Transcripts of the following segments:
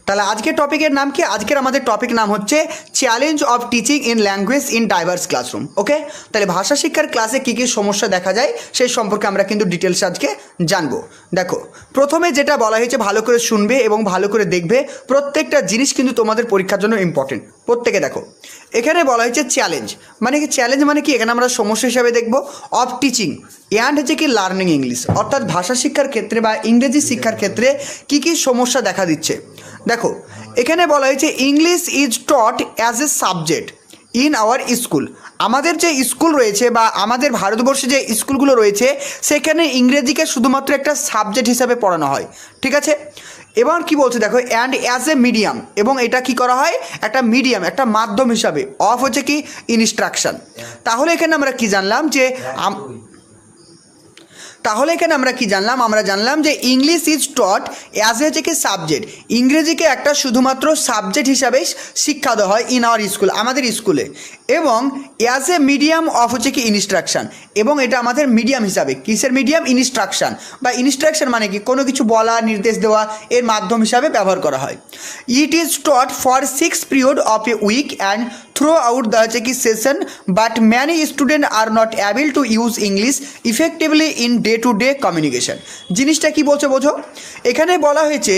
তাহলে আজকের টপিকের নাম কি? আজকের আমাদের টপিক নাম হচ্ছে challenge of teaching in language in diverse classroom. Okay, তাহলে ভাষা শিক্ষার ক্লাসে কী কী সমস্যা দেখা যায় সেই সম্পর্কে আমরা কিন্তু ডিটেলস আজকে জানবো। দেখো, প্রথমে যেটা বলা হয়েছে ভালো করে শুনবে এবং ভালো করে দেখবে, প্রত্যেকটা জিনিস কিন্তু তোমাদের পরীক্ষার জন্য ইম্পর্টেন্ট। প্রত্যেকে দেখো, এখানে বলা হয়েছে চ্যালেঞ্জ মানে কি? চ্যালেঞ্জ মানে কি? এখানে আমরা সমস্যা হিসাবে দেখব অফ টিচিং অ্যান্ড হচ্ছে কি লার্নিং ইংলিশ, অর্থাৎ ভাষা শিক্ষার ক্ষেত্রে বা ইংরেজি শিক্ষার ক্ষেত্রে কী কী সমস্যা দেখা দিচ্ছে। দেখো, এখানে বলা হয়েছে English is taught as a subject in our school. আমাদের যে স্কুল রয়েছে বা আমাদের ভারতবর্ষে যে স্কুলগুলো রয়েছে সেখানে ইংরেজিকে শুধুমাত্র একটা সাবজেক্ট হিসাবে পড়ানো হয়, ঠিক আছে। এবার কি বলছে দেখো, অ্যান্ড অ্যাজ এ মিডিয়াম, এবং এটা কি করা হয় একটা মিডিয়াম, একটা মাধ্যম হিসাবে। অফ হচ্ছে কি ইনস্ট্রাকশন। তাহলে এখানে আমরা কি জানলাম যে আমরা জানলাম যে ইংলিশ ইজ টট অ্যাজ হচ্ছে কি সাবজেক্ট, ইংরেজিকে একটা শুধুমাত্র সাবজেক্ট হিসাবে শিক্ষা দেওয়া হয় ইন আওয়ার স্কুল, আমাদের স্কুলে, এবং অ্যাজ এ মিডিয়াম অফ হচ্ছে কি ইনস্ট্রাকশন, এবং এটা আমাদের মিডিয়াম হিসাবে, কিসের মিডিয়াম? ইনস্ট্রাকশন, বা ইনস্ট্রাকশন মানে কি? কোনো কিছু বলা, নির্দেশ দেওয়া, এর মাধ্যম হিসাবে ব্যবহার করা হয়। It is taught for 6 period of a week অ্যান্ড থ্রু আউট দ্য হচ্ছে কি session, but many student are not able to use English effectively in day to day communication. জিনিসটা কি বলছে বোঝো, এখানে বলা হয়েছে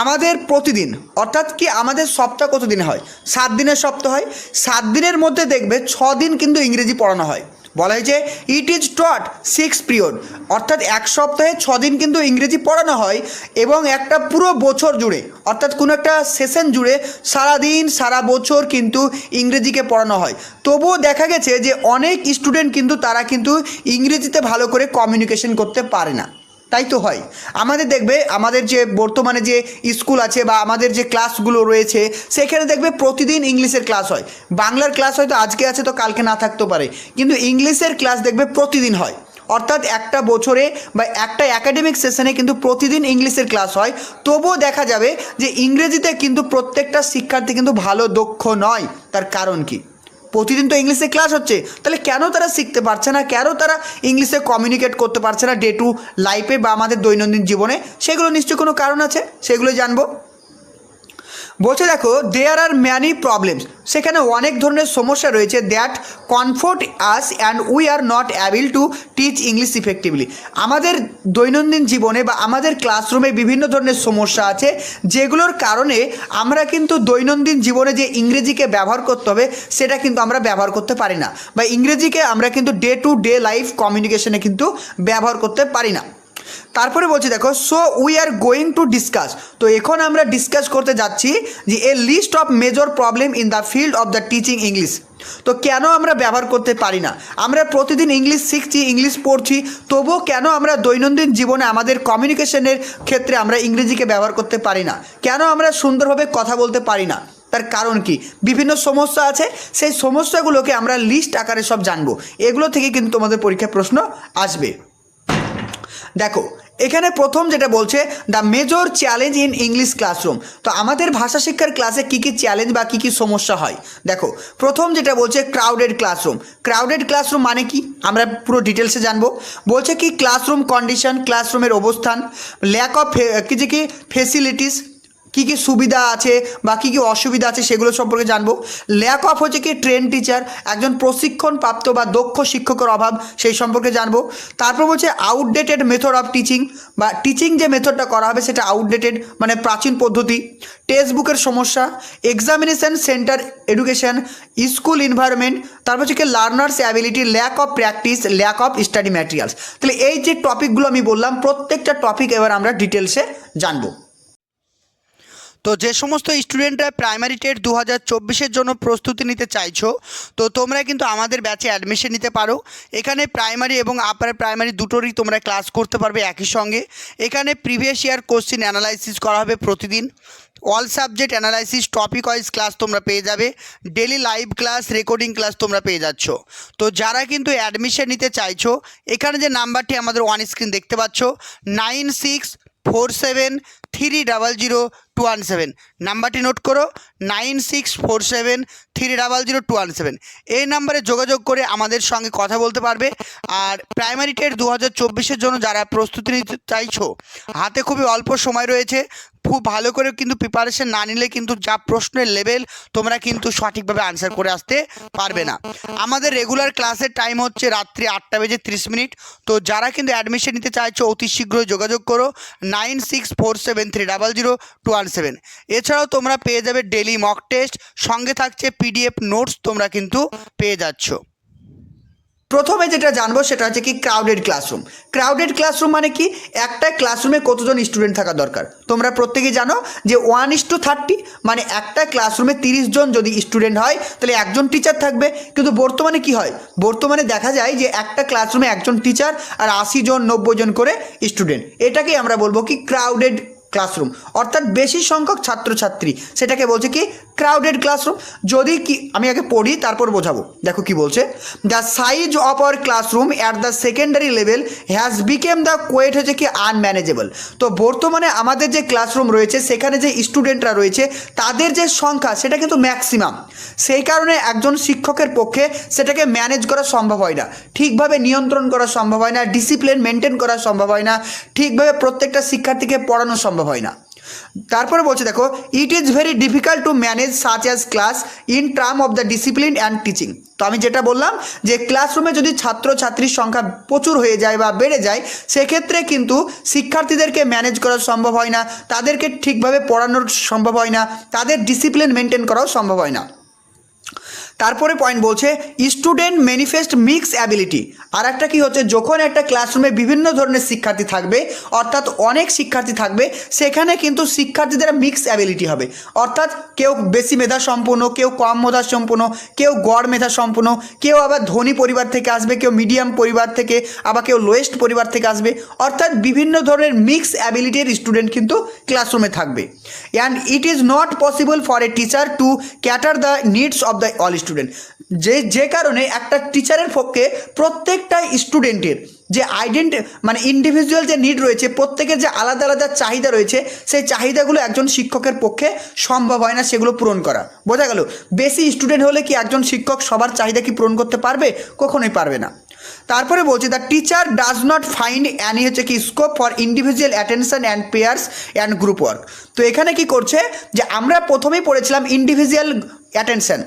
আমাদের প্রতিদিন, অর্থাৎ কি আমাদের সপ্তাহ কত দিন হয়? 7 দিনের সপ্তাহ হয়। 7 দিনের মধ্যে দেখবে 6 দিন কিন্তু ইংরেজি পড়ানো হয়। বলা হয়েছে ইট ইজ টট 6 পিরিয়ড, অর্থাৎ এক সপ্তাহে 6 দিন কিন্তু ইংরেজি পড়ানো হয়, এবং একটা পুরো বছর জুড়ে, অর্থাৎ কোনো একটা সেশন জুড়ে সারাদিন সারা বছর কিন্তু ইংরেজিকে পড়ানো হয়। তবুও দেখা গেছে যে অনেক স্টুডেন্ট কিন্তু তারা কিন্তু ইংরেজিতে ভালো করে কমিউনিকেশন করতে পারে না। তাই তো হয়। আমাদের দেখবে আমাদের যে বর্তমানে যে স্কুল আছে বা আমাদের যে ক্লাসগুলো রয়েছে সেখানে দেখবে প্রতিদিন ইংলিশের ক্লাস হয়। বাংলার ক্লাস হয়তো আজকে আছে তো কালকে না থাকতেও পারে, কিন্তু ইংলিশের ক্লাস দেখবে প্রতিদিন হয়। অর্থাৎ একটা বছরে বা একটা একাডেমিক সেশনে কিন্তু প্রতিদিন ইংলিশের ক্লাস হয়। তবুও দেখা যাবে যে ইংরেজিতে কিন্তু প্রত্যেকটা শিক্ষার্থী কিন্তু ভালো দক্ষ নয়। তার কারণ কি? প্রতিদিন তো ইংলিশে ক্লাস হচ্ছে, তাহলে কেন তারা শিখতে পারছে না? কেন তারা ইংলিশে কমিউনিকেট করতে পারছে না ডে টু লাইফে বা আমাদের দৈনন্দিন জীবনে? সেগুলো নিশ্চয়ই কোনো কারণ আছে, সেগুলো জানবো। বলছে দেখো, দেয়ার আর ম্যানি প্রবলেমস, সেখানে অনেক ধরনের সমস্যা রয়েছে, that comfort us and we are not able to teach English effectively. আমাদের দৈনন্দিন জীবনে বা আমাদের ক্লাসরুমে বিভিন্ন ধরনের সমস্যা আছে যেগুলোর কারণে আমরা কিন্তু দৈনন্দিন জীবনে যে ইংরেজিকে ব্যবহার করতে হবে সেটা কিন্তু আমরা ব্যবহার করতে পারি না, বা ইংরেজিকে আমরা কিন্তু ডে টু ডে লাইফ কমিউনিকেশনে কিন্তু ব্যবহার করতে পারি না। তারপরে বলছি দেখো, so we are going to discuss, তো এখন আমরা ডিসকাস করতে যাচ্ছি যে a list of major problem in the field of the teaching English. তো কেন আমরা ব্যবহার করতে পারি না? আমরা প্রতিদিন ইংলিশ শিখছি, ইংলিশ পড়ছি, তবুও কেন আমরা দৈনন্দিন জীবনে আমাদের কমিউনিকেশনের ক্ষেত্রে আমরা ইংরেজিকে ব্যবহার করতে পারি না? কেন আমরা সুন্দরভাবে কথা বলতে পারি না? তার কারণ কি? বিভিন্ন সমস্যা আছে, সেই সমস্যাগুলোকে আমরা লিস্ট আকারে সব জানবো। এগুলো থেকে কিন্তু তোমাদের পরীক্ষায় প্রশ্ন আসবে। দেখো, এখানে প্রথম যেটা বলছে the major challenge in English classroom. তো আমাদের ভাষা শিক্ষার ক্লাসে কী কী চ্যালেঞ্জ বা কী কী সমস্যা হয়? দেখো, প্রথম যেটা বলছে ক্রাউডেড ক্লাসরুম। ক্রাউডেড ক্লাসরুম মানে কি আমরা পুরো ডিটেলসে জানবো। বলছে কি ক্লাসরুম কন্ডিশন, ক্লাসরুমের অবস্থান, ল্যাক অফ কি ফেসিলিটিস, কী কী সুবিধা আছে বা কী কী অসুবিধা আছে সেগুলো সম্পর্কে জানবো। ল্যাক অফ হচ্ছে কি ট্রেন টিচার, একজন প্রশিক্ষণপ্রাপ্ত বা দক্ষ শিক্ষকের অভাব, সেই সম্পর্কে জানবো। তারপর বলছে আউটডেটেড মেথড অফ টিচিং, বা টিচিং যে মেথডটা করা হবে সেটা আউটডেটেড মানে প্রাচীন পদ্ধতি। টেক্সট বুকের সমস্যা, examination centre education, school environment, তারপর হচ্ছে কি learners ability, lack of practice, lack of study materials. তাহলে এই যে টপিকগুলো আমি বললাম প্রত্যেকটা টপিক এবার আমরা ডিটেলসে জানবো। তো যে সমস্ত স্টুডেন্টরা প্রাইমারি টেট 2024-এর জন্য প্রস্তুতি নিতে চাইছো, তো তোমরা কিন্তু আমাদের ব্যাচে অ্যাডমিশন নিতে পারো। এখানে প্রাইমারি এবং আপার প্রাইমারি দুটোরই তোমরা ক্লাস করতে পারবে একই সঙ্গে। এখানে প্রিভিয়াস ইয়ার কোশ্চেন অ্যানালাইসিস করা হবে প্রতিদিন। All subject analysis, topic wise class তোমরা পেয়ে যাবে। Daily live class, recording class তোমরা পেয়ে যাচ্ছ। তো যারা কিন্তু অ্যাডমিশন নিতে চাইছো, এখানে যে নাম্বারটি আমাদের অন স্ক্রিন দেখতে পাচ্ছ 9647 9647 নাম্বারটি নোট করো 9647 এই নাম্বারে যোগাযোগ করে আমাদের সঙ্গে কথা বলতে পারবে। আর প্রাইমারি টেট 2024-এর জন্য যারা প্রস্তুতি নিতে চাইছো, হাতে খুবই অল্প সময় রয়েছে, খুব ভালো করে কিন্তু প্রিপারেশন না নিলে কিন্তু যা প্রশ্নের লেভেল তোমরা কিন্তু সঠিকভাবে আনসার করে আসতে পারবে না। আমাদের রেগুলার ক্লাসের টাইম হচ্ছে রাত্রি 8:30। তো যারা কিন্তু অ্যাডমিশন নিতে চাইছো অতি শীঘ্রই যোগাযোগ করো 9647300217। এছাড়াও তোমরা পেয়ে যাবে ডেলি মক টেস্ট, সঙ্গে থাকছে পিডিএফ নোটস, তোমরা কিন্তু পেয়ে যাচ্ছ। প্রথমে যেটা জানবো সেটা হচ্ছে কি ক্রাউডেড ক্লাসরুম। ক্রাউডেড ক্লাসরুম মানে কি? একটা ক্লাসরুমে কতজন স্টুডেন্ট থাকা দরকার? তোমরা প্রত্যেকেই জানো যে 1:30, মানে একটা ক্লাসরুমে 30 জন যদি স্টুডেন্ট হয় তাহলে একজন টিচার থাকবে। কিন্তু বর্তমানে কি হয়? বর্তমানে দেখা যায় যে একটা ক্লাসরুমে একজন টিচার আর 80 জন 90 জন করে স্টুডেন্ট। এটাকেই আমরা বলবো কি ক্রাউডেড ক্লাসরুম, অর্থাৎ বেশি সংখ্যক ছাত্রছাত্রী, সেটাকে বলছে কি ক্রাউডেড ক্লাসরুম। যদি কি আমি আগে পড়ি তারপর বোঝাবো। দেখো কি বলছে, the size of our classroom at the secondary level has become the quite হচ্ছে কি আনম্যানেজেবল। তো বর্তমানে আমাদের যে ক্লাসরুম রয়েছে সেখানে যে স্টুডেন্টরা রয়েছে তাদের যে সংখ্যা সেটা কিন্তু ম্যাক্সিমাম। সেই কারণে একজন শিক্ষকের পক্ষে সেটাকে ম্যানেজ করা সম্ভব হয় না, ঠিকভাবে নিয়ন্ত্রণ করা সম্ভব হয় না, ডিসিপ্লিন মেনটেন করা সম্ভব হয় না, ঠিকভাবে প্রত্যেকটা শিক্ষার্থীকে পড়ানো সম্ভব হয় না। তারপরে বলছে দেখো, it is very difficult to manage such as class in term of the discipline and teaching. তো আমি যেটা বললাম যে ক্লাসরুমে যদি ছাত্রছাত্রীর সংখ্যা প্রচুর হয়ে যায় বা বেড়ে যায়, সেক্ষেত্রে কিন্তু শিক্ষার্থীদেরকে ম্যানেজ করা সম্ভব হয় না, তাদেরকে ঠিকভাবে পড়ানোর সম্ভব হয় না, তাদের ডিসিপ্লিন মেনটেন করাও সম্ভব হয় না। তারপরে পয়েন্ট বলছে স্টুডেন্ট ম্যানিফেস্ট মিক্স অ্যাবিলিটি। আর একটা কী হচ্ছে, যখন একটা ক্লাসরুমে বিভিন্ন ধরনের শিক্ষার্থী থাকবে, অর্থাৎ অনেক শিক্ষার্থী থাকবে, সেখানে কিন্তু শিক্ষার্থীদের মিক্স অ্যাবিলিটি হবে। অর্থাৎ কেউ বেশি মেধা সম্পন্ন, কেউ কম মেধা সম্পন্ন, কেউ গড় মেধা সম্পন্ন, কেউ আবার ধনী পরিবার থেকে আসবে, কেউ মিডিয়াম পরিবার থেকে, আবার কেউ লোয়েস্ট পরিবার থেকে আসবে। অর্থাৎ বিভিন্ন ধরনের মিক্স অ্যাবিলিটির স্টুডেন্ট কিন্তু ক্লাসরুমে থাকবে। And it is not possible for a teacher to cater the needs of the all student. যে কারণে একটা টিচারের পক্ষে প্রত্যেকটা স্টুডেন্টের যে মানে ইন্ডিভিজুয়াল যে নিড রয়েছে, প্রত্যেকের যে আলাদা আলাদা চাহিদা রয়েছে, সেই চাহিদাগুলো একজন শিক্ষকের পক্ষে সম্ভব হয় না সেগুলো পূরণ করা। বোঝা গেল? বেশি স্টুডেন্ট হলে কি একজন শিক্ষক সবার চাহিদা কি পূরণ করতে পারবে? কখনোই পারবে না। তারপরে বলছে the teacher does not find any হচ্ছে কি scope for individual attention and pairs and group work. তো এখানে কি করছে যে আমরা প্রথমেই পড়েছিলাম ইন্ডিভিজুয়াল অ্যাটেনশন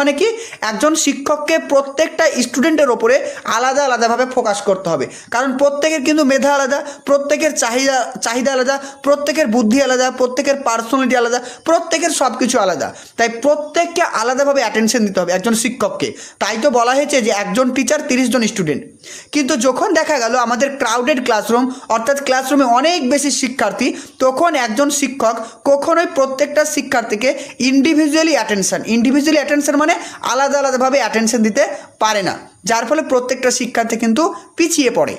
মানে কি? একজন শিক্ষককে প্রত্যেকটা স্টুডেন্টের ওপরে আলাদা আলাদাভাবে ফোকাস করতে হবে, কারণ প্রত্যেকের কিন্তু মেধা আলাদা, প্রত্যেকের চাহিদা আলাদা, প্রত্যেকের বুদ্ধি আলাদা, প্রত্যেকের পার্সোনালিটি আলাদা, প্রত্যেকের সব কিছু আলাদা। তাই প্রত্যেককে আলাদাভাবে অ্যাটেনশন দিতে হবে একজন শিক্ষককে। তাই তো বলা হয়েছে যে একজন টিচার 30 জন স্টুডেন্ট। কিন্তু যখন দেখা গেল আমাদের ক্রাউডেড ক্লাসরুম, অর্থাৎ ক্লাসরুমে অনেক বেশি শিক্ষার্থী, তখন একজন শিক্ষক কখনোই প্রত্যেকটা শিক্ষার্থীকে ইন্ডিভিজুয়ালি অ্যাটেনশন মানে আলাদা আলাদাভাবে অ্যাটেনশন দিতে পারে না, যার ফলে প্রত্যেকটা শিক্ষার্থী কিন্তু পিছিয়ে পড়ে।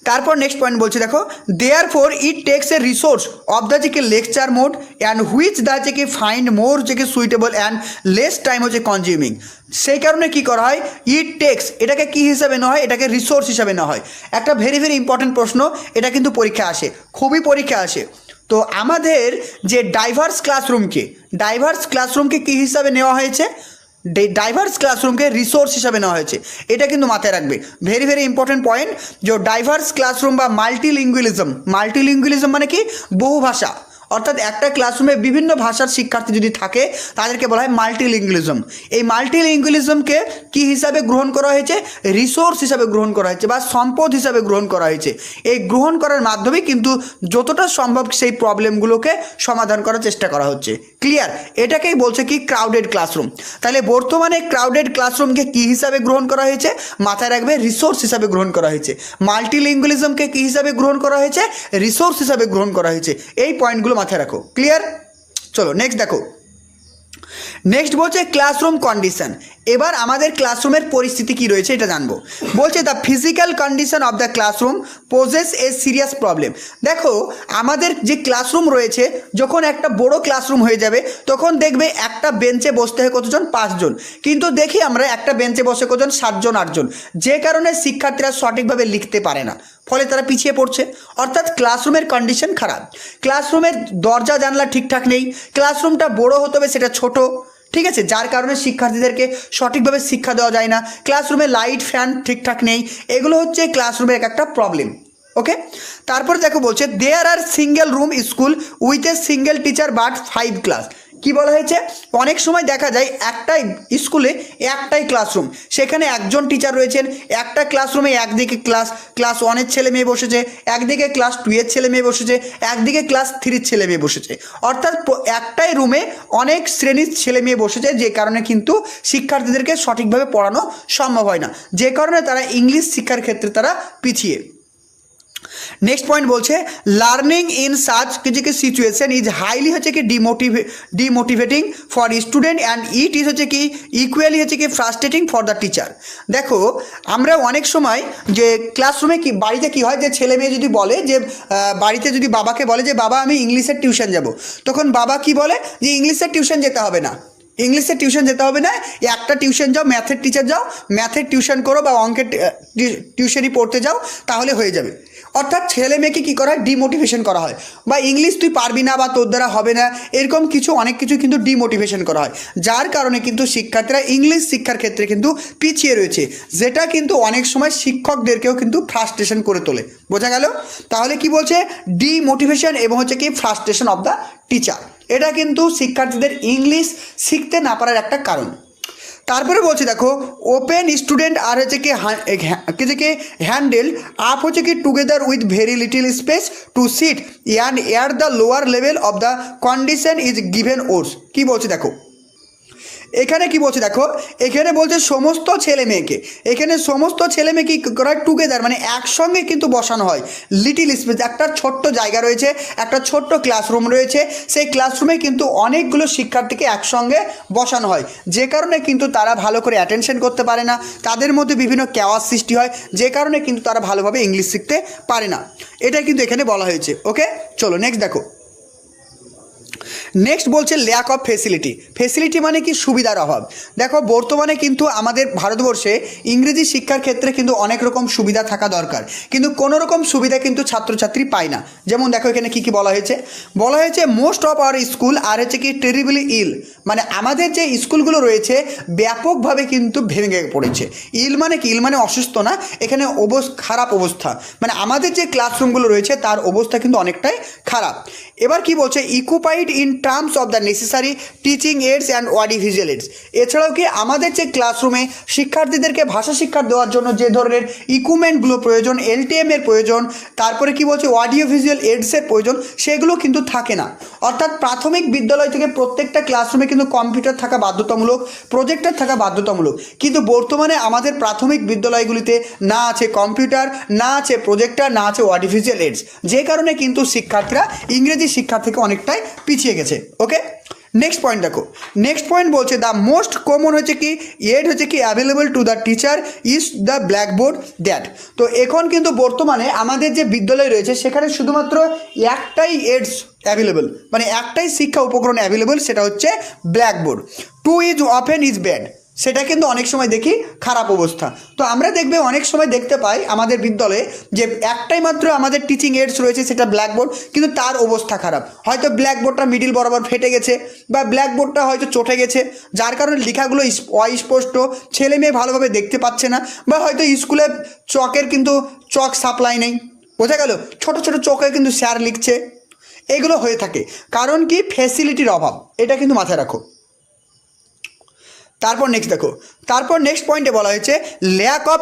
তারপর নেক্সট পয়েন্ট বলছে দেখো, therefore it takes A resource of the যে কি lecture mode and which the যে কি ফাইন্ড মোর যে কি সুইটেবল অ্যান্ড লেস টাইম হচ্ছে কনজিউমিং। সেই কারণে কি করা হয়, ইট টেক্স এটাকে কি হিসাবে নেওয়া হয়, এটাকে রিসোর্স হিসাবে নেওয়া হয়। একটা ভেরি ভেরি ইম্পর্টেন্ট প্রশ্ন, এটা কিন্তু পরীক্ষা আসে, খুবই পরীক্ষা আসে। তো আমাদের যে ডাইভার্স ক্লাসরুমকে কী হিসাবে নেওয়া হয়েছে, ডাইভার্স ক্লাসরুমকে রিসোর্স হিসাবে নেওয়া হয়েছে। এটা কিন্তু মাথায় রাখবে, ভেরি ভেরি ইম্পর্টেন্ট পয়েন্ট। যে ডাইভার্স ক্লাসরুম বা মাল্টিলিঙ্গুয়ালিজম মানে কি? বহু ভাষা। অর্থাৎ একটা ক্লাসরুমে বিভিন্ন ভাষার শিক্ষার্থী যদি থাকে তাদেরকে বলা হয় মাল্টিলিঙ্গুয়ালিজম। এই মাল্টিলিঙ্গুয়ালিজমকে কি হিসাবে গ্রহণ করা হয়েছে? রিসোর্স হিসাবে গ্রহণ করা হয়েছে বা সম্পদ হিসাবে গ্রহণ করা হয়েছে। এই গ্রহণ করার মাধ্যমে কিন্তু যতটা সম্ভব সেই প্রবলেমগুলোকে সমাধান করার চেষ্টা করা হচ্ছে। ক্লিয়ার? এটাকেই বলছে কি ক্রাউডেড ক্লাসরুম। তাহলে বর্তমানে ক্রাউডেড ক্লাসরুমকে কি হিসাবে গ্রহণ করা হয়েছে? মাথায় রাখবে, রিসোর্স হিসাবে গ্রহণ করা হয়েছে। মাল্টিলিঙ্গুয়ালিজমকে কি হিসাবে গ্রহণ করা হয়েছে? রিসোর্স হিসাবে গ্রহণ করা হয়েছে। এই পয়েন্টগুলো মাথায় রাখো। ক্লিয়ার? চলো নেক্সট দেখো। নেক্সট বলছে ক্লাসরুম কন্ডিশন। এবার আমাদের ক্লাসরুমের পরিস্থিতি কি রয়েছে এটা জানবো। বলছে the physical condition of the classroom poses A serious problem. দেখো আমাদের যে ক্লাসরুম রয়েছে, যখন একটা বড় ক্লাসরুম হয়ে যাবে তখন দেখবে একটা বেঞ্চে বসতে হয় কতজন? 5 জন। কিন্তু দেখি আমরা একটা বেঞ্চে বসে কতজন? 7 জন 8 জন। যে কারণে শিক্ষার্থীরা সঠিকভাবে লিখতে পারে না। ফলে তারা পিছিয়ে পড়ছে। অর্থাৎ ক্লাসরুমের কন্ডিশন খারাপ, ক্লাসরুমের দরজা জানলা ঠিকঠাক নেই, ক্লাসরুমটা বড় হতে হবে সেটা ছোট, ঠিক আছে, যার কারণে শিক্ষার্থীদেরকে সঠিকভাবে শিক্ষা দেওয়া যায় না, ক্লাসরুমে লাইট ফ্যান ঠিকঠাক নেই, এগুলো হচ্ছে ক্লাসরুমের একটা প্রবলেম। ওকে, তারপরে দেখো বলছে there are single room school with a single teacher but 5 class. কি বলা হয়েছে, অনেক সময় দেখা যায় একটাই স্কুলে একটাই ক্লাসরুম, সেখানে একজন টিচার রয়েছেন, একটা ক্লাসরুমে একদিকে ক্লাস 1-এর ছেলে মেয়ে বসেছে, একদিকে ক্লাস 2-এর ছেলে মেয়ে বসেছে, একদিকে ক্লাস 3-এর ছেলে মেয়ে বসেছে, অর্থাৎ একটাই রুমে অনেক শ্রেণীর ছেলে মেয়ে বসেছে, যে কারণে কিন্তু শিক্ষার্থীদেরকে সঠিকভাবে পড়ানো সম্ভব হয় না, যে কারণে তারা ইংলিশ শিক্ষার ক্ষেত্রে তারা পিছিয়ে। নেক্সট পয়েন্ট বলছে লার্নিং ইন সাচ কিছু কি সিচুয়েশন ইজ হাইলি হচ্ছে কি demotivating for student and it is হচ্ছে কি ইকুয়ালি হচ্ছে কি ফ্রাস্ট্রেটিং ফর দ্য টিচার। দেখো আমরা অনেক সময় যে ক্লাসরুমে কি বাড়িতে কি হয় যে ছেলে মেয়ে যদি বলে যে বাড়িতে যদি বাবাকে বলে যে বাবা আমি ইংলিশের টিউশন যাব, তখন বাবা কি বলে যে ইংলিশের টিউশন যেতে হবে না, ইংলিশের টিউশন যেতে হবে না, একটা টিউশন যাও, ম্যাথের টিচার যাও, ম্যাথের টিউশন করো বা অঙ্কের টিউশনই পড়তে যাও, তাহলে হয়ে যাবে। অর্থাৎ ছেলে মেয়েকে কী করা হয়, ডিমোটিভেশন করা হয়, বা ইংলিশ তুই পারবি না বা তোর দ্বারা হবে না, এরকম কিছু অনেক কিছু কিন্তু ডিমোটিভেশন করা হয়, যার কারণে কিন্তু শিক্ষার্থীরা ইংলিশ শিক্ষার ক্ষেত্রে কিন্তু পিছিয়ে রয়েছে, যেটা কিন্তু অনেক সময় শিক্ষকদেরকেও কিন্তু ফ্রাস্ট্রেশন করে তোলে। বোঝা গেল? তাহলে কি বলছে, ডিমোটিভেশন এবং হচ্ছে কি ফ্রাস্ট্রেশন অফ দ্য টিচার, এটা কিন্তু শিক্ষার্থীদের ইংলিশ শিখতে না পারার একটা কারণ। তারপরে বলছে দেখো ওপেন স্টুডেন্ট আর হচ্ছে কি হ্যান্ডেল আপ হচ্ছে কি together with very little space to sit and air the lower level of the condition is given worse. কি বলছে দেখো, এখানে কি বলছে দেখো, এখানে বলছে সমস্ত ছেলে মেয়েকে, এখানে সমস্ত ছেলে মেয়ে কি করা হয়, টুগেদার মানে একসঙ্গে কিন্তু বসানো হয়, লিটিল স্পেস একটা ছোট্ট জায়গা রয়েছে, একটা ছোট্ট ক্লাসরুম রয়েছে, সেই ক্লাসরুমে কিন্তু অনেকগুলো শিক্ষার্থীকে একসঙ্গে বসানো হয়, যে কারণে কিন্তু তারা ভালো করে অ্যাটেনশন করতে পারে না, তাদের মধ্যে বিভিন্ন ক্যাওয়াস সৃষ্টি হয়, যে কারণে কিন্তু তারা ভালোভাবে ইংলিশ শিখতে পারে না, এটা কিন্তু এখানে বলা হয়েছে। ওকে, চলো নেক্সট দেখো। নেক্সট বলছে ল্যাক অফ ফেসিলিটি মানে কি সুবিধার অভাব। দেখো বর্তমানে কিন্তু আমাদের ভারতবর্ষে ইংরেজি শিক্ষার ক্ষেত্রে কিন্তু অনেক রকম সুবিধা থাকা দরকার, কিন্তু কোনো রকম সুবিধা কিন্তু ছাত্রছাত্রী পায় না। যেমন দেখো এখানে কি কি বলা হয়েছে মোস্ট অফ আওয়ার স্কুল আর হচ্ছে কি টেরিবলি ইল, মানে আমাদের যে স্কুলগুলো রয়েছে ব্যাপকভাবে কিন্তু ভেঙে পড়েছে। ইল মানে কি, ইল মানে অসুস্থ না, এখানে খারাপ অবস্থা, মানে আমাদের যে ক্লাসরুমগুলো রয়েছে তার অবস্থা কিন্তু অনেকটাই খারাপ। এবার কি বলছে equipped in terms of the necessary teaching aids and audiovisual aids. এছাড়াও কি আমাদের যে ক্লাসরুমে শিক্ষার্থীদেরকে ভাষা শিক্ষা দেওয়ার জন্য যে ধরনের ইকুইপমেন্টগুলো প্রয়োজন, LTM এর প্রয়োজন, তারপরে কি বলছে অডিওভিজুয়াল এইডসের প্রয়োজন, সেগুলো কিন্তু থাকে না। অর্থাৎ প্রাথমিক বিদ্যালয় থেকে প্রত্যেকটা ক্লাসরুমে কিন্তু কম্পিউটার থাকা বাধ্যতামূলক, প্রজেক্টর থাকা বাধ্যতামূলক, কিন্তু বর্তমানে আমাদের প্রাথমিক বিদ্যালয়গুলিতে না আছে কম্পিউটার, না আছে প্রজেক্টর, না আছে অডিওভিজুয়াল এইডস, যে কারণে কিন্তু শিক্ষার্থীরা ইংরেজি শিক্ষা থেকে অনেকটাই পিছিয়ে গেছে। ওকে, নেক্সট পয়েন্ট দেখো, নেক্সট পয়েন্ট বলছে দ্য মোস্ট কমন হচ্ছে কি এড হচ্ছে কি available to the teacher is the blackboard that. তো এখন কিন্তু বর্তমানে আমাদের যে বিদ্যালয় রয়েছে সেখানে শুধুমাত্র একটাই এডস অ্যাভেলেবল, মানে একটাই শিক্ষা উপকরণ অ্যাভেলেবল, সেটা হচ্ছে blackboard. Too is often is bad, সেটা কিন্তু অনেক সময় দেখি খারাপ অবস্থা। তো আমরা দেখবে অনেক সময় দেখতে পাই আমাদের বিদ্যালয়ে যে একটাই মাত্র আমাদের টিচিং এইডস রয়েছে, সেটা ব্ল্যাকবোর্ড, কিন্তু তার অবস্থা খারাপ, হয়তো ব্ল্যাকবোর্ডটা মিডিল বরাবর ফেটে গেছে বা ব্ল্যাকবোর্ডটা হয়তো চটে গেছে, যার কারণে লেখাগুলো অস্পষ্ট, ছেলে মেয়ে ভালোভাবে দেখতে পাচ্ছে না, বা হয়তো স্কুলে চকের কিন্তু চক সাপ্লাই নেই, বোঝা গেল, ছোট ছোট চকে কিন্তু স্যার লিখছে, এগুলো হয়ে থাকে। কারণ কি ফ্যাসিলিটির অভাব, এটা কিন্তু মাথায় রাখো। তারপর নেক্সট দেখো, তারপর নেক্সট পয়েন্টে বলা হয়েছে ল্যাক অফ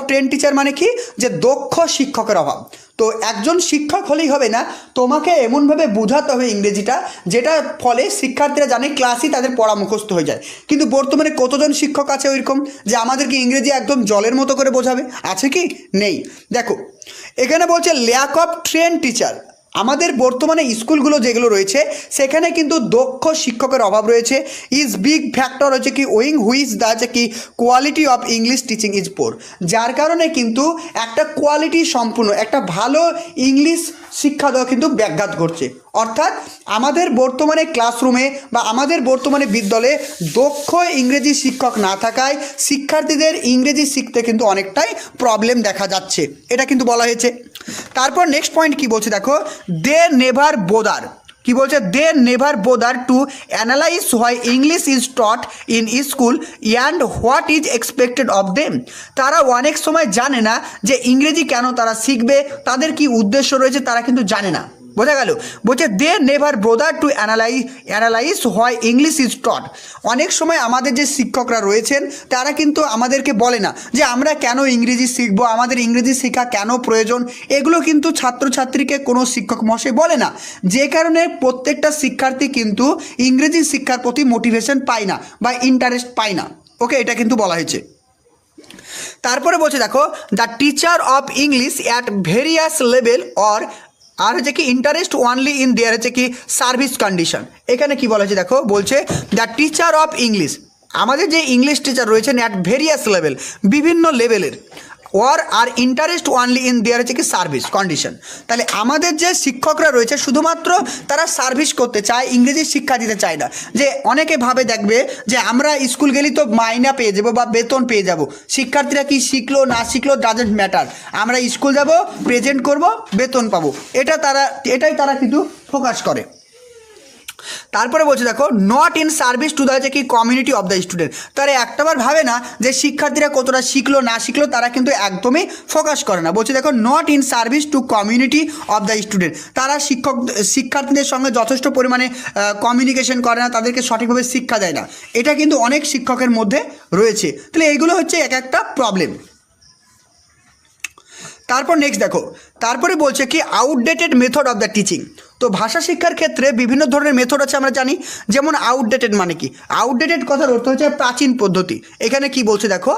ট্রেন টিচার মানে কি, যে দক্ষ শিক্ষকের অভাব। তো একজন শিক্ষক হলেই হবে না, তোমাকে এমনভাবে বোঝাতে হবে ইংরেজিটা, যেটা ফলে শিক্ষার্থীরা জানে ক্লাসই তাদের পড়া মুখস্থ হয়ে যায়। কিন্তু বর্তমানে কতজন শিক্ষক আছে ওইরকম যে আমাদেরকে ইংরেজি একদম জলের মতো করে বোঝাবে, আছে কি? নেই। দেখো এখানে বলছে ল্যাক অফ ট্রেন টিচার, আমাদের বর্তমানে স্কুলগুলো যেগুলো রয়েছে সেখানে কিন্তু দক্ষ শিক্ষকের অভাব রয়েছে। ইজ বিগ ফ্যাক্টর হচ্ছে কি ওয়িং হুইচ দ্য হচ্ছে কি quality of English teaching is poor, যার কারণে কিন্তু একটা কোয়ালিটি সম্পূর্ণ একটা ভালো ইংলিশ শিক্ষা দেওয়া কিন্তু ব্যাঘাত ঘটছে। অর্থাৎ আমাদের বর্তমানে ক্লাসরুমে বা আমাদের বর্তমানে বিদ্যালয়ে দক্ষ ইংরেজি শিক্ষক না থাকায় শিক্ষার্থীদের ইংরেজি শিখতে কিন্তু অনেকটাই প্রবলেম দেখা যাচ্ছে, এটা কিন্তু বলা হয়েছে। তারপর নেক্সট পয়েন্ট কি বলছে দেখো, দে নেভার বোদার, কি বলছে, they never bother to analyse why English is taught in school and what is expected of them. তারা অনেক সময় জানে না যে ইংরেজি কেন তারা শিখবে, তাদের কি উদ্দেশ্য রয়েছে তারা কিন্তু জানে না। বোঝা গেল, বলছে they never bother to analyse why English is taught. অনেক সময় আমাদের যে শিক্ষকরা রয়েছেন তারা কিন্তু আমাদেরকে বলে না যে আমরা কেন ইংরেজি শিখবো, আমাদের ইংরেজি শেখা কেন প্রয়োজন, এগুলো কিন্তু ছাত্রছাত্রীকে কোনো শিক্ষক মহাশয় বলে না, যে কারণে প্রত্যেকটা শিক্ষার্থী কিন্তু ইংরেজি শিক্ষার প্রতি মোটিভেশন পায় না বা ইন্টারেস্ট পায় না। ওকে, এটা কিন্তু বলা হয়েছে। তারপরে বলছে দেখো, the teacher of English at various level or আর হচ্ছে কি ইন্টারেস্ট ওনলি ইন দেয়ার হচ্ছে কি সার্ভিস কন্ডিশন। এখানে কি বলা হয়েছে দেখো, বলছে দ্য টিচার অফ ইংলিশ, আমাদের যে ইংলিশ টিচার রয়েছেন অ্যাট ভেরিয়াস লেভেল, বিভিন্ন লেভেলের, ওর আর ইন্টারেস্ট ওনলি ইন দেয়ার হচ্ছে কি সার্ভিস কন্ডিশন। তাহলে আমাদের যে শিক্ষকরা রয়েছে শুধুমাত্র তারা সার্ভিস করতে চায়, ইংরেজি শিক্ষা দিতে চায় না। যে অনেকে ভাবে দেখবে যে আমরা স্কুল গেলেই তো মাইনা পেয়ে যাবো বা বেতন পেয়ে যাব, শিক্ষার্থীরা কি শিখলো না শিখলো ডাজেন্ট ম্যাটার, আমরা স্কুল যাব, প্রেজেন্ট করব, বেতন পাবো, এটাই তারা কিন্তু ফোকাস করে। তারপরে বলছে দেখো, not in service to the হচ্ছে কি কমিউনিটি অফ দ্য স্টুডেন্ট। তারা একটাবার ভাবে না যে শিক্ষার্থীরা কতটা শিখলো না শিখলো, তারা কিন্তু একদমই ফোকাস করে না। বলছে দেখো, not in service to community of the student, তারা শিক্ষার্থীদের সঙ্গে যথেষ্ট পরিমাণে কমিউনিকেশন করে না, তাদেরকে সঠিকভাবে শিক্ষা দেয় না, এটা কিন্তু অনেক শিক্ষকের মধ্যে রয়েছে। তাহলে এইগুলো হচ্ছে এক একটা প্রবলেম। তারপর নেক্সট দেখো, তারপরে বলছে কি outdated method of the teaching. তো ভাষা শিক্ষার ক্ষেত্রে বিভিন্ন ধরনের মেথড আছে আমরা জানি, যেমন আউটডেটেড মানে কি, আউটডেটেড কথার অর্থ হচ্ছে প্রাচীন পদ্ধতি। এখানে কি বলছে দেখো,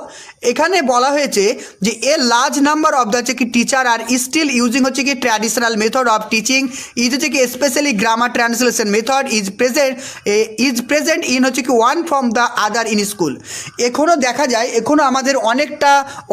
এখানে বলা হয়েছে যে a large number of the হচ্ছে কি টিচার আর স্টিল ইউজিং হচ্ছে কি traditional method of teaching is হচ্ছে কি specially grammar translation method is present in হচ্ছে কি one from the other in school. এখনও দেখা যায়, এখনও আমাদের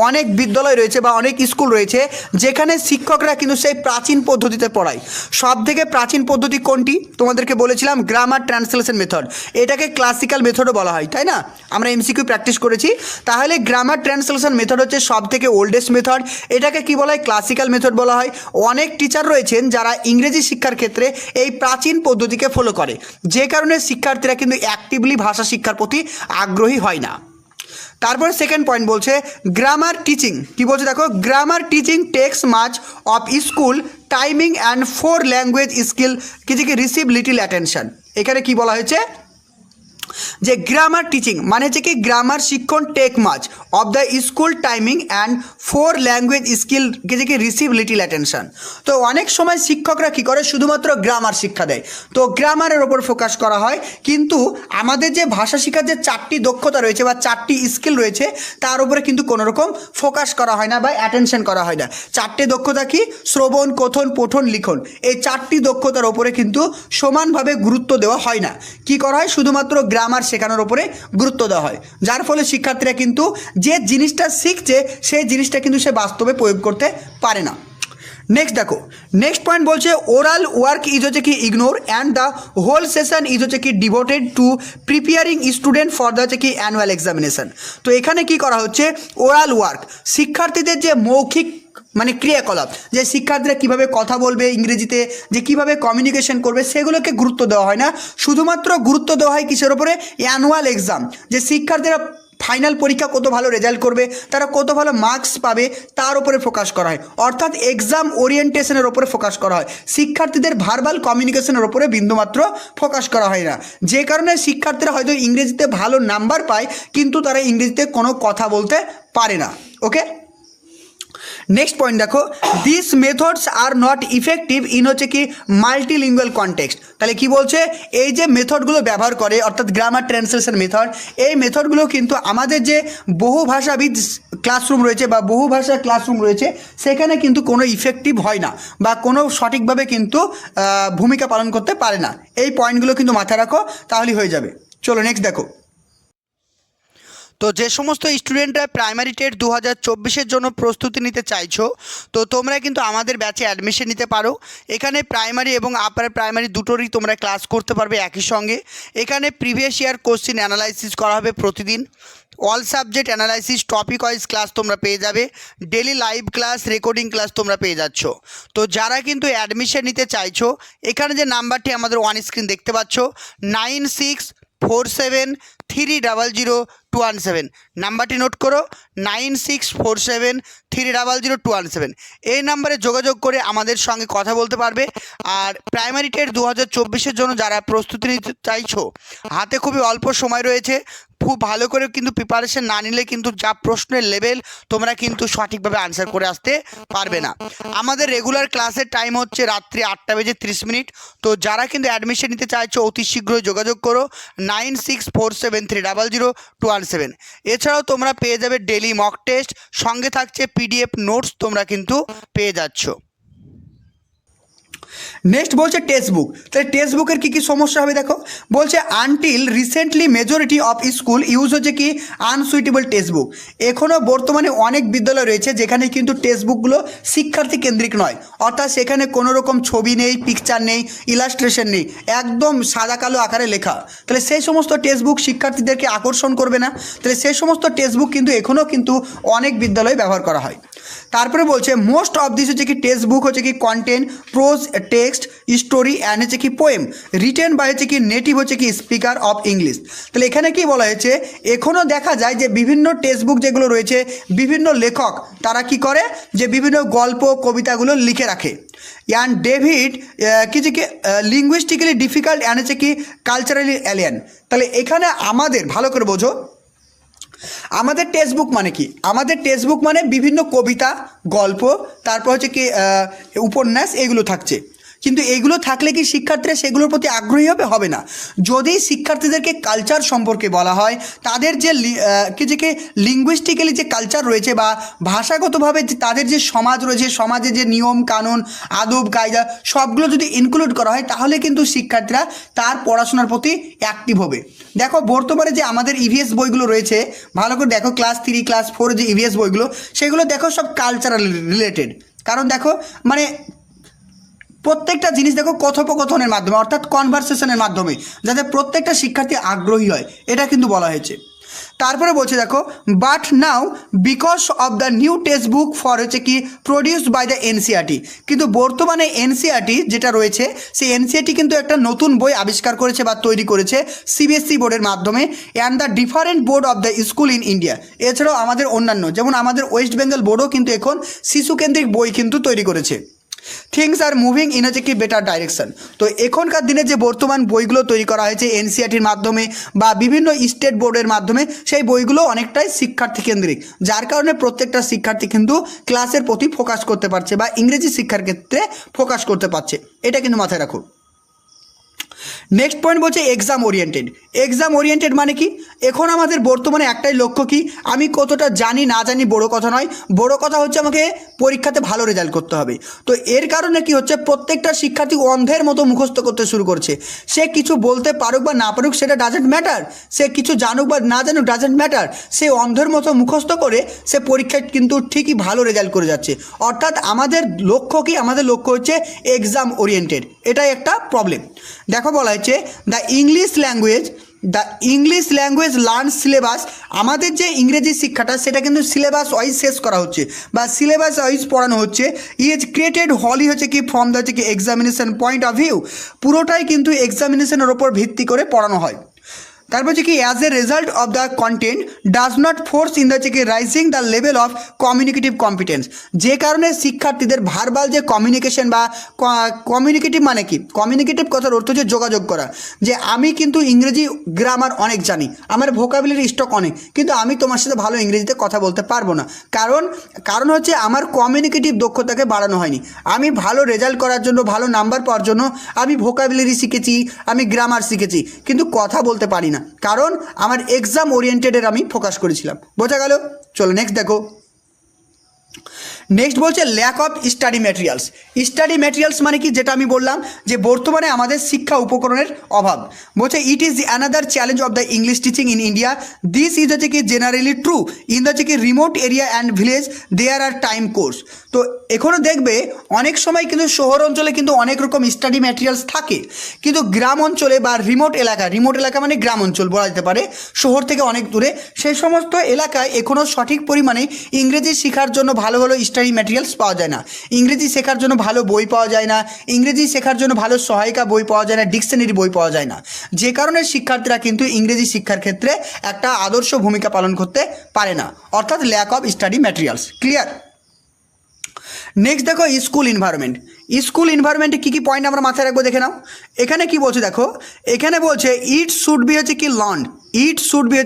অনেক বিদ্যালয় রয়েছে বা অনেক স্কুল রয়েছে যেখানে শিক্ষকরা কিন্তু সেই প্রাচীন পদ্ধতিতে পড়ায়। সব থেকে প্রাচীন পদ্ধতি কোনটি তোমাদেরকে বলেছিলাম, গ্রামার ট্রান্সলেশন মেথড। এটাকে ক্লাসিক্যাল মেথডও বলা হয়, তাই না? আমরা এমসিকিউ প্র্যাকটিস করেছি। তাহলে গ্রামার ট্রান্সলেশন মেথড হচ্ছে সব থেকে ওল্ডেস্ট মেথড, এটাকে কি বলা হয়, ক্লাসিক্যাল মেথড বলা হয়। অনেক টিচার রয়েছেন যারা ইংরেজি শিক্ষার ক্ষেত্রে এই প্রাচীন পদ্ধতিকে ফলো করে, যে কারণে শিক্ষার্থীরা কিন্তু অ্যাক্টিভলি ভাষা শিক্ষার প্রতি আগ্রহী হয় না। তারপরে সেকেন্ড পয়েন্ট বলছে গ্রামার টিচিং। কি বলছে দেখো, grammar teaching takes much of school timing and four language skill কিছু রিসিভ লিটিল অ্যাটেনশন। এখানে কি বলা হয়েছে যে গ্রামার টিচিং মানে হচ্ছে কি গ্রামার শিক্ষণ take much of the school timing and four language skill কি রিসিভ লিটিল অ্যাটেনশন। তো অনেক সময় শিক্ষকরা কী করে, শুধুমাত্র গ্রামার শিক্ষা দেয়, তো গ্রামারের ওপর ফোকাস করা হয়, কিন্তু আমাদের যে ভাষা শিক্ষার যে 4টি দক্ষতা রয়েছে বা 4টি স্কিল রয়েছে তার উপরে কিন্তু কোনো রকম ফোকাস করা হয় না বা অ্যাটেনশন করা হয় না। 4টে দক্ষতা কি, শ্রবণ, কথন, পঠন, লিখন, এই 4টি দক্ষতার ওপরে কিন্তু সমানভাবে গুরুত্ব দেওয়া হয় না। কি করা হয়, শুধুমাত্র গ্রামার শেখানোর উপরে গুরুত্ব দেওয়া হয়, যার ফলে শিক্ষার্থীরা কিন্তু যে জিনিসটা শিখছে সেই জিনিসটা কিন্তু সে বাস্তবে প্রয়োগ করতে পারে না। নেক্সট দেখো, নেক্সট পয়েন্ট বলছে ওরাল ওয়ার্ক ইজ হচ্ছে কি ignore and the whole session is হচ্ছে কি devoted to preparing student for the হচ্ছে কি অ্যানুয়াল এক্সামিনেশন। তো এখানে কি করা হচ্ছে, ওরাল ওয়ার্ক, শিক্ষার্থীদের যে মৌখিক মানে ক্রিয়াকলাপ, যে শিক্ষার্থীরা কীভাবে কথা বলবে ইংরেজিতে, যে কীভাবে কমিউনিকেশন করবে, সেগুলোকে গুরুত্ব দেওয়া হয় না। শুধুমাত্র গুরুত্ব দেওয়া হয় কিসের ওপরে, অ্যানুয়াল এক্সাম, যে শিক্ষার্থীরা ফাইনাল পরীক্ষা কত ভালো রেজাল্ট করবে, তারা কত ভালো মার্কস পাবে, তার উপরে ফোকাস করা হয়। অর্থাৎ এক্সাম ওরিয়েন্টেশনের ওপরে ফোকাস করা হয়, শিক্ষার্থীদের ভার্বাল কমিউনিকেশনের ওপরে বিন্দুমাত্র ফোকাস করা হয় না, যে কারণে শিক্ষার্থীরা হয়তো ইংরেজিতে ভালো নাম্বার পায় কিন্তু তারা ইংরেজিতে কোনো কথা বলতে পারে না। ওকে, নেক্সট পয়েন্ট দেখো, this methods are not effective in হচ্ছে কি মাল্টিলিঙ্গুয়াল কনটেক্সট। তাহলে কি বলছে, এই যে মেথডগুলো ব্যবহার করে অর্থাৎ গ্রামার ট্রান্সলেশন মেথড, এই মেথডগুলো কিন্তু আমাদের যে বহু ভাষাবিদ ক্লাসরুম রয়েছে বা বহু ভাষা ক্লাসরুম রয়েছে সেখানে কিন্তু কোনো ইফেক্টিভ হয় না বা কোনো সঠিকভাবে কিন্তু ভূমিকা পালন করতে পারে না। এই পয়েন্টগুলো কিন্তু মাথায় রাখো, তাহলেই হয়ে যাবে। চলো নেক্সট দেখো। তো যে সমস্ত স্টুডেন্টরা প্রাইমারি টেট 2024-এর জন্য প্রস্তুতি নিতে চাইছো, তো তোমরা কিন্তু আমাদের ব্যাচে অ্যাডমিশন নিতে পারো। এখানে প্রাইমারি এবং আপার প্রাইমারি দুটোরই তোমরা ক্লাস করতে পারবে একই সঙ্গে। এখানে প্রিভিয়াস ইয়ার কোশ্চেন অ্যানালাইসিস করা হবে প্রতিদিন। All subject analysis topic wise class তোমরা পেয়ে যাবে। Daily live class, recording class তোমরা পেয়ে যাচ্ছ। তো যারা কিন্তু অ্যাডমিশন নিতে চাইছো, এখানে যে নাম্বারটি আমাদের অন স্ক্রিন দেখতে পাচ্ছ 9647300217, নাম্বারটি নোট করো 9647300217। এই নাম্বারে যোগাযোগ করে আমাদের সঙ্গে কথা বলতে পারবে। আর প্রাইমারি টেট 2024-এর জন্য যারা প্রস্তুতি নিতে চাইছো, হাতে খুবই অল্প সময় রয়েছে, খুব ভালো করে কিন্তু প্রিপারেশন না নিলে কিন্তু যা প্রশ্নের লেভেল তোমরা কিন্তু সঠিকভাবে আনসার করে আসতে পারবে না। আমাদের রেগুলার ক্লাসের টাইম হচ্ছে রাত্রি 8:30। তো যারা কিন্তু অ্যাডমিশন নিতে চাইছো অতি শীঘ্রই যোগাযোগ করো 9647300217। এছাড়াও তোমরা পেয়ে যাবে ডেলি মক টেস্ট, সঙ্গে থাকছে পিডিএফ নোটস তোমরা কিন্তু পেয়ে যাচ্ছ। নেক্সট বলছে টেক্সট বুক। তাহলে টেক্সট বুকের কী কী সমস্যা হবে দেখো, বলছে until recently majority of school use হচ্ছে কি আনসুইটেবল টেক্সট বুক। এখনও বর্তমানে অনেক বিদ্যালয় রয়েছে যেখানে কিন্তু টেক্সট বুকগুলো শিক্ষার্থী কেন্দ্রিক নয়, অর্থাৎ সেখানে কোনো রকম ছবি নেই, পিকচার নেই, ইলাস্ট্রেশন নেই, একদম সাদা কালো আকারে লেখা। তাহলে সেই সমস্ত টেক্সট বুক শিক্ষার্থীদেরকে আকর্ষণ করবে না। তাহলে সেই সমস্ত টেক্সট বুক কিন্তু এখনও কিন্তু অনেক বিদ্যালয়ে ব্যবহার করা হয়। তারপরে বলছে মোস্ট অফ দিস হচ্ছে কি টেক্সট বুক হচ্ছে কি content pros text story and হচ্ছে কি পোয়েম রিটেন বাই হচ্ছে কি নেটিভ হচ্ছে কি স্পিকার অফ ইংলিশ। তাহলে এখানে কি বলা হয়েছে, এখনও দেখা যায় যে বিভিন্ন টেক্সট বুক যেগুলো রয়েছে বিভিন্ন লেখক তারা কি করে যে বিভিন্ন গল্প কবিতাগুলো লিখে রাখে। অ্যান্ড ডেভিড কিছু কি লিঙ্গুইস্টিক্যালি ডিফিকাল্ট অ্যান্ড হচ্ছে কি কালচারালি অ্যালিয়ান। তাহলে এখানে আমাদের ভালো করে বোঝো, আমাদের টেক্সট বুক মানে কি, আমাদের টেক্সট বুক মানে বিভিন্ন কবিতা, গল্প, তারপর হচ্ছে কি উপন্যাস, এগুলো থাকছে। কিন্তু এগুলো থাকলে কি শিক্ষার্থীরা সেগুলোর প্রতি আগ্রহী হবে? হবে না। যদি শিক্ষার্থীদেরকে কালচার সম্পর্কে বলা হয়, তাদের যে লিঙ্গুইস্টিক্যালি যে কালচার রয়েছে বা ভাষাগতভাবে তাদের যে সমাজ রয়েছে, সমাজে যে নিয়ম কানুন আদব কায়দা সবগুলো যদি ইনক্লুড করা হয়, তাহলে কিন্তু শিক্ষার্থীরা তার পড়াশোনার প্রতি অ্যাক্টিভ হবে। দেখো বর্তমানে যে আমাদের ইভিএস বইগুলো রয়েছে, ভালো করে দেখো ক্লাস 3 ক্লাস 4 যে ইভিএস বইগুলো, সেগুলো দেখো সব কালচারাল রিলেটেড। কারণ দেখো মানে প্রত্যেকটা জিনিস দেখো কথোপকথনের মাধ্যমে অর্থাৎ কনভারসেশনের মাধ্যমে, যাতে প্রত্যেকটা শিক্ষার্থী আগ্রহী হয়, এটা কিন্তু বলা হয়েছে। তারপরে বলছে দেখো but now because of the new text book for হচ্ছে কি প্রডিউসড বাই দ্য এনসিইআরটি। কিন্তু বর্তমানে এনসিইআরটি যেটা রয়েছে সেই এনসিইআরটি কিন্তু একটা নতুন বই আবিষ্কার করেছে বা তৈরি করেছে সিবিএসসি বোর্ডের মাধ্যমে, and the different board of the school in India. এছাড়াও আমাদের অন্যান্য যেমন আমাদের ওয়েস্ট বেঙ্গল বোর্ডও কিন্তু এখন শিশুকেন্দ্রিক বই কিন্তু তৈরি করেছে। থিংস আর মুভিং ইন হচ্ছে কি বেটার ডাইরেকশন। তো এখনকার দিনে যে বর্তমান বইগুলো তৈরি করা হয়েছে এনসিইআরটির মাধ্যমে বা বিভিন্ন স্টেট বোর্ডের মাধ্যমে, সেই বইগুলো অনেকটাই শিক্ষার্থী কেন্দ্রিক, যার কারণে প্রত্যেকটা শিক্ষার্থী কিন্তু ক্লাসের প্রতি ফোকাস করতে পারছে বা ইংরেজি শিক্ষার ক্ষেত্রে ফোকাস করতে পারছে। এটা কিন্তু মাথায় রাখো। নেক্সট পয়েন্ট বলছে এক্সাম ওরিয়েন্টেড। এক্সাম ওরিয়েন্টেড মানে কি, এখন আমাদের বর্তমানে একটাই লক্ষ্য কি, আমি কতটা জানি না জানি বড় কথা নয়, বড় কথা হচ্ছে আমাকে পরীক্ষাতে ভালো রেজাল্ট করতে হবে। তো এর কারণে কি হচ্ছে, প্রত্যেকটা শিক্ষার্থী অন্ধের মতো মুখস্থ করতে শুরু করছে। সে কিছু বলতে পারুক বা না পারুক সেটা ডাজেন্ট ম্যাটার, সে কিছু জানুক বা না জানুক ডাজেন্ট ম্যাটার, সে অন্ধের মতো মুখস্থ করে সে পরীক্ষায় কিন্তু ঠিকই ভালো রেজাল্ট করে যাচ্ছে। অর্থাৎ আমাদের লক্ষ্য কি, আমাদের লক্ষ্য হচ্ছে এক্সাম ওরিয়েন্টেড। এটাই একটা প্রবলেম। দেখো বলা হচ্ছে the English language learn syllabus. আমাদের যে ইংরেজি শিক্ষাটা সেটা কিন্তু সিলেবাস ওয়াইজ শেষ করা হচ্ছে বা সিলেবাস ওয়াইজ পড়ানো হচ্ছে। ইজ ক্রিয়েটেড হলি হচ্ছে কি ফ্রম দ্য হচ্ছে কি এক্সামিনেশন পয়েন্ট অফ ভিউ। পুরোটাই কিন্তু এক্সামিনেশনের ওপর ভিত্তি করে পড়ানো হয়। তারপর হচ্ছে কি as a result of the content does not force in the হচ্ছে কি rising the level of communicative competence, যে কারণে শিক্ষার্থীদের ভার্বাল যে কমিউনিকেশন বা কমিউনিকেটিভ মানে কি, কমিউনিকেটিভ কথার অর্থ হচ্ছে যোগাযোগ করা, যে আমি কিন্তু ইংরেজি গ্রামার অনেক জানি, আমার ভোকাবুলারি স্টক অনেক, কিন্তু আমি তোমার সাথে ভালো ইংরেজিতে কথা বলতে পারবো না, কারণ হচ্ছে আমার কমিউনিকেটিভ দক্ষতাকে বাড়ানো হয়নি। আমি ভালো রেজাল্ট করার জন্য, ভালো নাম্বার পাওয়ার জন্য আমি ভোকাবুলারি শিখেছি, আমি গ্রামার শিখেছি, কিন্তু কথা বলতে পারি না, কারণ আমার এক্সাম ওরিয়েন্টেডের আমি ফোকাস করেছিলাম। বোঝা গেল? চলো নেক্সট দেখো। নেক্সট বলছে lack of study materials. Study materials মানে কি, যেটা আমি বললাম যে বর্তমানে আমাদের শিক্ষা উপকরণের অভাব। বলছে it is another challenge of the English teaching in India. This is হচ্ছে কি জেনারেলি ট্রু ইন দ্য হচ্ছে কি remote area and village there are time course. তো এখনও দেখবে অনেক সময় কিন্তু শহর অঞ্চলে কিন্তু অনেক রকম স্টাডি ম্যাটেরিয়ালস থাকে, কিন্তু গ্রাম অঞ্চলে বা রিমোট এলাকা মানে গ্রাম অঞ্চল বলা যেতে পারে, শহর থেকে অনেক দূরে, সেই সমস্ত এলাকায় এখনও সঠিক পরিমাণে ইংরেজি শেখার জন্য ভালো ভালো স্টাডি ম্যাটেরিয়ালস পাওয়া যায় না, ইংরেজি শেখার জন্য ভালো বই পাওয়া যায় না, ইংরেজি শেখার জন্য ভালো সহায়িকা বই পাওয়া যায় না, ডিকশনারি বই পাওয়া যায় না, যে কারণে শিক্ষার্থীরা কিন্তু ইংরেজি শিক্ষার ক্ষেত্রে একটা আদর্শ ভূমিকা পালন করতে পারে না, অর্থাৎ lack of study materials. Clear? Next দেখো স্কুল ইনভায়রনমেন্ট। স্কুল ইনভায়রনমেন্টে কী কী পয়েন্ট আমরা মাথায় রাখবো দেখে নাও। এখানে কি বলছে দেখো, এখানে বলছে ইট শুড বি হচ্ছে কি লার্ন, ইট শুড বি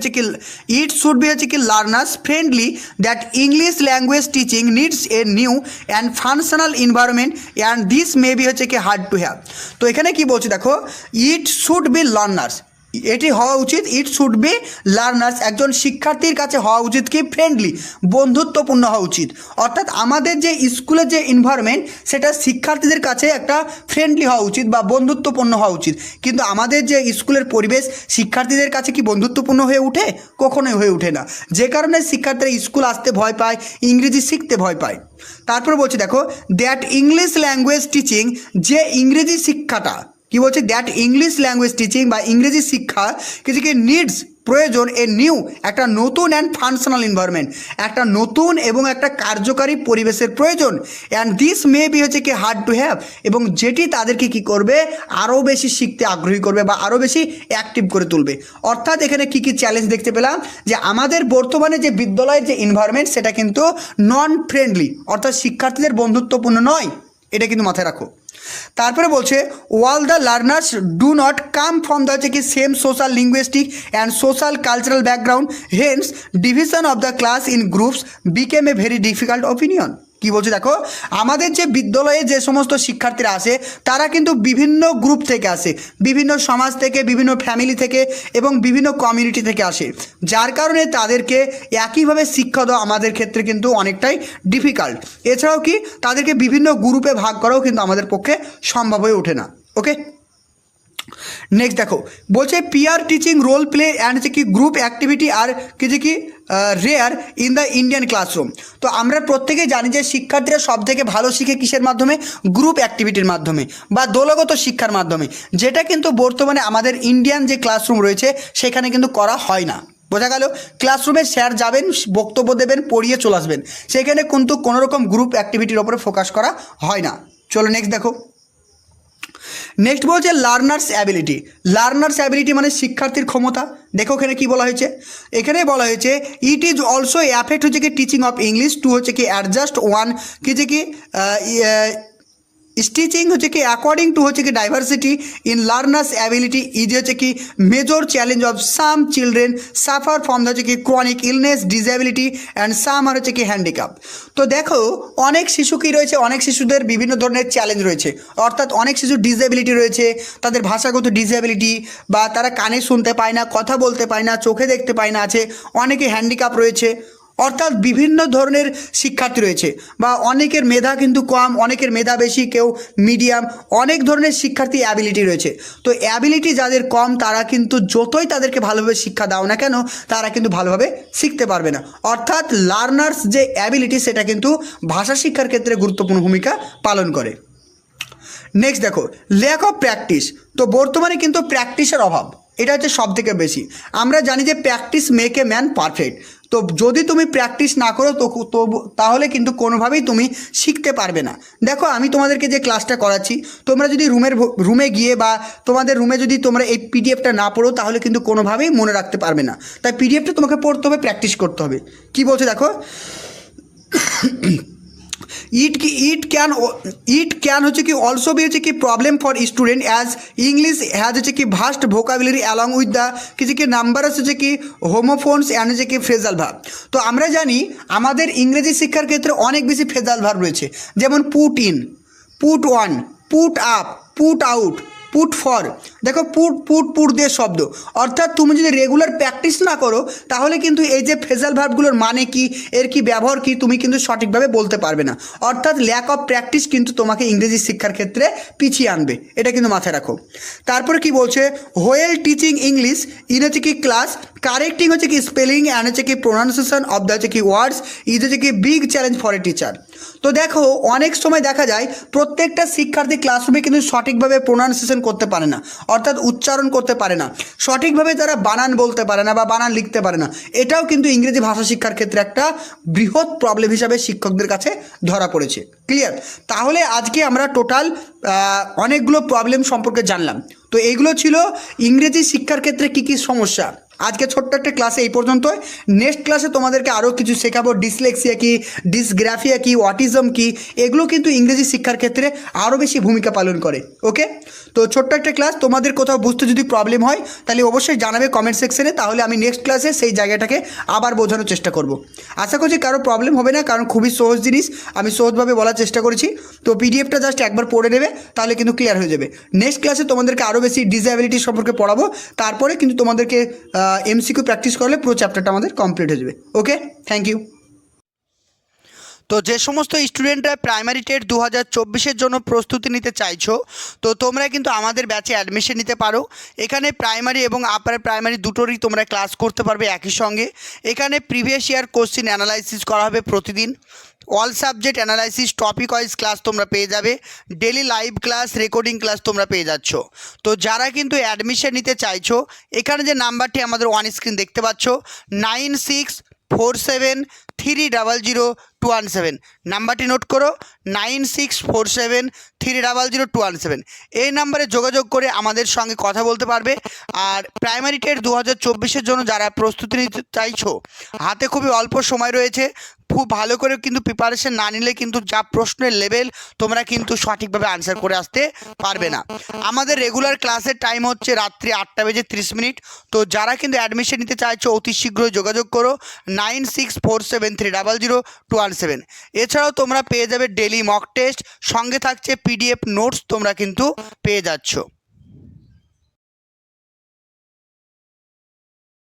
হচ্ছে কি learners friendly, that English language teaching needs a new and functional environment and this may be হচ্ছে কি হার্ড টু হ্যাভ। তো এখানে কি বলছে দেখো, ইট শুড বি লার্নার্স, এটি হওয়া উচিত, ইট শুড বি লার্নার্স, একজন শিক্ষার্থীর কাছে হওয়া উচিত কি ফ্রেন্ডলি, বন্ধুত্বপূর্ণ হওয়া উচিত, অর্থাৎ আমাদের যে স্কুলের যে এনভায়রনমেন্ট সেটা শিক্ষার্থীদের কাছে একটা ফ্রেন্ডলি হওয়া উচিত বা বন্ধুত্বপূর্ণ হওয়া উচিত, কিন্তু আমাদের যে স্কুলের পরিবেশ শিক্ষার্থীদের কাছে কি বন্ধুত্বপূর্ণ হয়ে ওঠে? কখনোই হয়ে ওঠে না, যে কারণে শিক্ষার্থীরা স্কুল আসতে ভয় পায়, ইংরেজি শিখতে ভয় পায়। তারপর বলছে দেখো দ্যাট ইংলিশ ল্যাঙ্গুয়েজ টিচিং, যে ইংরেজি শিক্ষাটা কি বলছে, দ্যাট ইংলিশ ল্যাঙ্গুয়েজ টিচিং বা ইংরেজি শিক্ষা কিছু কি নিডস প্রয়োজন এ নিউ, একটা নতুন অ্যান্ড ফাংশনাল এনভায়রনমেন্ট, একটা নতুন এবং একটা কার্যকারী পরিবেশের প্রয়োজন, অ্যান্ড দিস মে বি হচ্ছে কি হার্ড টু হ্যাভ, এবং যেটি তাদেরকে কি করবে, আরও বেশি শিখতে আগ্রহী করবে বা আরও বেশি অ্যাক্টিভ করে তুলবে। অর্থাৎ এখানে কি কি চ্যালেঞ্জ দেখতে পেলাম, যে আমাদের বর্তমানে যে বিদ্যালয়ের যে এনভায়রনমেন্ট সেটা কিন্তু নন ফ্রেন্ডলি, অর্থাৎ শিক্ষার্থীদের বন্ধুত্বপূর্ণ নয়, এটা কিন্তু মাথায় রাখো। তারপরে বলছে while the learners do not come from the হচ্ছে কি same social linguistic and social cultural background, hence division of the class in groups became a very difficult opinion. কি বলছে দেখো, আমাদের যে বিদ্যালয়ে যে সমস্ত শিক্ষার্থীরা আসে তারা কিন্তু বিভিন্ন গ্রুপ থেকে আসে, বিভিন্ন সমাজ থেকে, বিভিন্ন ফ্যামিলি থেকে এবং বিভিন্ন কমিউনিটি থেকে আসে, যার কারণে তাদেরকে একইভাবে শিক্ষা দেওয়া আমাদের ক্ষেত্রে কিন্তু অনেকটাই ডিফিকাল্ট। এছাড়াও কি তাদেরকে বিভিন্ন গ্রুপে ভাগ করাও কিন্তু আমাদের পক্ষে সম্ভব হয়ে ওঠে না। ওকে, নেক্সট দেখো বলছে peer teaching role play and হচ্ছে কি গ্রুপ অ্যাক্টিভিটি আর কিছু কি rare in the Indian classroom. তো আমরা প্রত্যেকেই জানি যে শিক্ষার্থীরা সব থেকে ভালো শিখে কিসের মাধ্যমে, গ্রুপ অ্যাক্টিভিটির মাধ্যমে বা দলগত শিক্ষার মাধ্যমে, যেটা কিন্তু বর্তমানে আমাদের ইন্ডিয়ান যে ক্লাসরুম রয়েছে সেখানে কিন্তু করা হয় না। বোঝা গেল? ক্লাসরুমে স্যার যাবেন, বক্তব্য দেবেন, পড়িয়ে চলে আসবেন, সেখানে কিন্তু কোনোরকম গ্রুপ অ্যাক্টিভিটির ওপরে ফোকাস করা হয় না। চলো নেক্সট দেখো। নেক্সট বলছে লার্নার্স অ্যাবিলিটি। লার্নার্স অ্যাবিলিটি মানে শিক্ষার্থীর ক্ষমতা। দেখো এখানে কি বলা হয়েছে, এখানে বলা হয়েছে ইট ইজ অলসো অ্যাফেক্ট হচ্ছে কি টিচিং অফ ইংলিশ টু হচ্ছে কি অ্যাডজাস্ট ওয়ান কিছু কি স্টিচিং হচ্ছে কি অ্যাকর্ডিং টু হচ্ছে কি diversity in learners ability is হচ্ছে কি major challenge of some children suffer from হচ্ছে কি chronic illness disability and some are হচ্ছে কি হ্যান্ডিক্যাপ। তো দেখো অনেক শিশু কি রয়েছে, অনেক শিশুদের বিভিন্ন ধরনের চ্যালেঞ্জ রয়েছে, অর্থাৎ অনেক শিশুর ডিসএবিলিটি রয়েছে, তাদের ভাষাগত ডিসএবিলিটি বা তারা কানে শুনতে পায় না, কথা বলতে পায় না, চোখে দেখতে পায় না আছে, অনেকে হ্যান্ডিক্যাপ রয়েছে, অর্থাৎ বিভিন্ন ধরনের শিক্ষার্থী রয়েছে, বা অনেকের মেধা কিন্তু কম, অনেকের মেধা বেশি, কেউ মিডিয়াম, অনেক ধরনের শিক্ষার্থী অ্যাবিলিটি রয়েছে। তো অ্যাবিলিটি যাদের কম তারা কিন্তু যতই তাদেরকে ভালোভাবে শিক্ষা দাও না কেন তারা কিন্তু ভালোভাবে শিখতে পারবে না। অর্থাৎ লার্নার্স যে অ্যাবিলিটি সেটা কিন্তু ভাষা শিক্ষার ক্ষেত্রে গুরুত্বপূর্ণ ভূমিকা পালন করে। নেক্সট দেখো ল্যাক অফ প্র্যাকটিস। তো বর্তমানে কিন্তু প্র্যাকটিসের অভাব, এটা হচ্ছে সব থেকে বেশি। আমরা জানি যে practice make a man perfect. তো যদি তুমি প্র্যাকটিস না করো তো তাহলে কিন্তু কোনোভাবেই তুমি শিখতে পারবে না। দেখো আমি তোমাদেরকে যে ক্লাসটা করাচ্ছি, তোমরা যদি রুমে গিয়ে বা তোমাদের রুমে যদি তোমরা এই পিডিএফটা না পড়ো তাহলে কিন্তু কোনোভাবেই মনে রাখতে পারবে না। তাই পিডিএফটা তোমাকে পড়তে হবে, প্র্যাকটিস করতে হবে। কি বলছে দেখো, it can হচ্ছে কি অলসো বি হচ্ছে কি problem for student as English has হচ্ছে কি vast vocabulary along with the কিছু কি নাম্বার হচ্ছে কি হোমোফোনস অ্যান্ড হচ্ছে কি ফ্রেজাল ভার্ব। তো আমরা জানি আমাদের ইংরেজি শিক্ষার ক্ষেত্রে অনেক বেশি ফ্রেজাল ভার্ব রয়েছে, যেমন put in, put one, put up, put out, put for. দেখো পুট দিয়ে শব্দ, অর্থাৎ তুমি যদি রেগুলার প্র্যাকটিস না করো তাহলে কিন্তু এই যে ফ্রেজাল ভার্বগুলোর মানে কি, এর কি ব্যবহার কি, তুমি কিন্তু সঠিকভাবে বলতে পারবে না। অর্থাৎ ল্যাক অফ প্র্যাকটিস কিন্তু তোমাকে ইংরেজি শিক্ষার ক্ষেত্রে পিছিয়ে আনবে, এটা কিন্তু মাথায় রাখো। তারপরে কি বলছে, হোয়েল টিচিং ইংলিশ ইন হচ্ছে কি ক্লাস, কারেক্টিং হচ্ছে কি স্পেলিং অ্যান্ড হচ্ছে কি প্রোনাউন্সিয়েশন অফ দ্য হচ্ছে কি ওয়ার্ডস ইজ হচ্ছে কি big challenge for a teacher. তো দেখো অনেক সময় দেখা যায় প্রত্যেকটা শিক্ষার্থী ক্লাসরুমে কিন্তু সঠিকভাবে প্রোনাউন্সিয়েশন করতে পারে না, অর্থাৎ উচ্চারণ করতে পারে না, সঠিকভাবে তারা বানান বলতে পারে না বা বানান লিখতে পারে না। এটাও কিন্তু ইংরেজি ভাষা শিক্ষার ক্ষেত্রে একটা বৃহৎ প্রবলেম হিসাবে শিক্ষকদের কাছে ধরা পড়েছে। ক্লিয়ার? তাহলে আজকে আমরা টোটাল অনেকগুলো প্রবলেম সম্পর্কে জানলাম। তো এইগুলো ছিল ইংরেজি শিক্ষার ক্ষেত্রে কী কী সমস্যা। আজকে ছোট্ট একটা ক্লাসে এই পর্যন্তই। নেক্সট ক্লাসে তোমাদেরকে আরও কিছু শেখাবো, ডিসলেক্সিয়া কী, ডিসগ্রাফিয়া কী, অটিজম কী, এগুলো কিন্তু ইংরেজি শিক্ষার ক্ষেত্রে আরও বেশি ভূমিকা পালন করে। ওকে, তো ছোট্ট একটা ক্লাস, তোমাদের কোথাও বুঝতে যদি প্রবলেম হয় তাহলে অবশ্যই জানাবে কমেন্ট সেকশনে, তাহলে আমি নেক্সট ক্লাসে সেই জায়গাটাকে আবার বোঝানোর চেষ্টা করব। আশা করছি কারো প্রবলেম হবে না, কারণ খুবই সহজ জিনিস, আমি সহজভাবে বলার চেষ্টা করেছি। তো পিডিএফটা জাস্ট একবার পড়ে নেবে, তাহলে কিন্তু ক্লিয়ার হয়ে যাবে। নেক্সট ক্লাসে তোমাদেরকে আরও বেশি ডিসএবিলিটি সম্পর্কে পড়াবো, তারপরে কিন্তু তোমাদেরকে এমসিকিউ প্র্যাকটিস করলে পুরো চ্যাপ্টারটা আমাদের কমপ্লিট হয়ে যাবে। ওকে, থ্যাংক ইউ। তো যে সমস্ত স্টুডেন্টরা প্রাইমারি টেট 2024-এর জন্য প্রস্তুতি নিতে চাইছো, তো তোমরা কিন্তু আমাদের ব্যাচে অ্যাডমিশন নিতে পারো। এখানে প্রাইমারি এবং আপার প্রাইমারি দুটোরই তোমরা ক্লাস করতে পারবে একই সঙ্গে। এখানে প্রিভিয়াস ইয়ার কোশ্চেন অ্যানালাইসিস করা হবে প্রতিদিন, all subject analysis, topic wise class তোমরা পেয়ে যাবে, daily live class, recording class তোমরা পেয়ে যাচ্ছ। তো যারা কিন্তু অ্যাডমিশন নিতে চাইছো, এখানে যে নাম্বারটি আমাদের অন স্ক্রিন দেখতে পাচ্ছ 9647300217, নাম্বারটি নোট করো 9647300217। এই নাম্বারে যোগাযোগ করে আমাদের সঙ্গে কথা বলতে পারবে। আর প্রাইমারি টেট 2024-এর জন্য যারা প্রস্তুতি নিতে চাইছো, হাতে খুবই অল্প সময় রয়েছে, খুব ভালো করে কিন্তু প্রিপারেশন না নিলে কিন্তু যা প্রশ্নের লেভেল তোমরা কিন্তু সঠিকভাবে আনসার করে আসতে পারবে না। আমাদের রেগুলার ক্লাসের টাইম হচ্ছে রাত্রি 8:30। তো যারা কিন্তু অ্যাডমিশন নিতে চাইছো অতি শীঘ্রই যোগাযোগ করো 9647300217। এছাড়াও তোমরা পেয়ে যাবে ডেলি মক টেস্ট, সঙ্গে থাকছে পিডিএফ নোটস তোমরা কিন্তু পেয়ে যাচ্ছ।